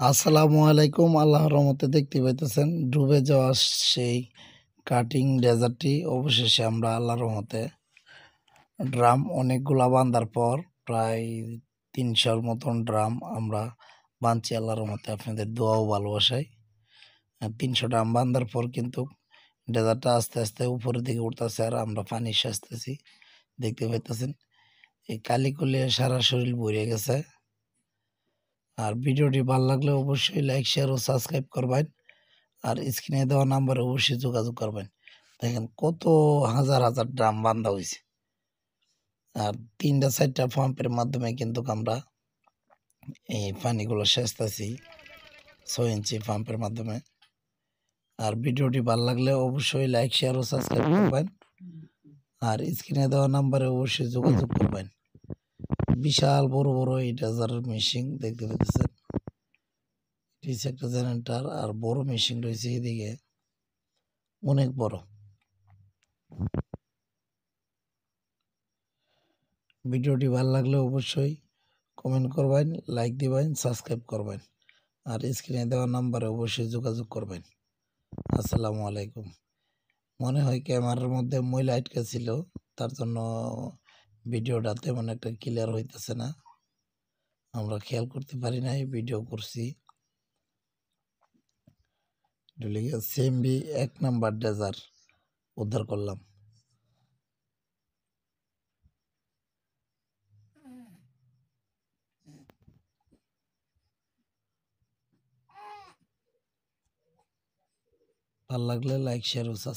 আসসালামু আলাইকুম। আল্লাহর রহমতে দেখতে পাইতেছেন ডুবে যাওয়া সেই কাটিং ডেজার্টটি অবশেষে আমরা আল্লাহর রহমতে ড্রাম অনেকগুলা বাঁধার পর প্রায় ৩০০-র মতন ড্রাম আমরা বাঁধছি আল্লাহর রহমতে, আপনাদের দোয়া ও ভালোবাসায়। ৩০০ ড্রাম বাঁধার পর কিন্তু ডেজার্টটা আস্তে আস্তে উপরের দিকে উঠতেছে আর আমরা পানি সেচতেছি, দেখতে পাইতেছেন। এই কালিকুলে সারা শরীর ভরে গেছে। আর ভিডিওটি ভালো লাগলে অবশ্যই লাইক, শেয়ার ও সাবস্ক্রাইব করবেন। আর স্ক্রিনে দেওয়া নাম্বারে অবশ্যই যোগাযোগ করবেন। দেখেন কত হাজার হাজার ড্রাম বান্ধা হয়েছে। আর ৩টা-৪টা পাম্পের মাধ্যমে কিন্তু আমরা এই পানিগুলো সেচতেছি ৬ ইঞ্চি পাম্পের মাধ্যমে। আর ভিডিওটি ভালো লাগলে অবশ্যই লাইক, শেয়ার ও সাবস্ক্রাইব করবেন। আর স্ক্রিনে দেওয়া নাম্বারে অবশ্যই যোগাযোগ করবেন। বিশাল বড় বড় এই ডেজার্টের মেশিন দেখতে পাচ্ছেন। এটি একটা জেনারেটর আর বড় মেশিন রয়েছে এদিকে, অনেক বড়। ভিডিওটি ভালো লাগলে অবশ্যই কমেন্ট করবেন, লাইক দিবেন, সাবস্ক্রাইব করবেন। আর স্ক্রিনে দেওয়া নাম্বারে অবশ্যই যোগাযোগ করবেন। আসসালামু আলাইকুম। মনে হয় ক্যামেরার মধ্যে ময়লা আটকে ছিল, তার জন্য ভিডিওটা তেমন একটা ক্লিয়ার হইতেছে না, আমরা খেয়াল করতে পারি নাই, ভিডিও করছি। সেমবি ১ নাম্বার ডেজার উদ্ধার করলাম। ভালো লাগলে লাইক, শেয়ার ও সাবস্ক্রাইব।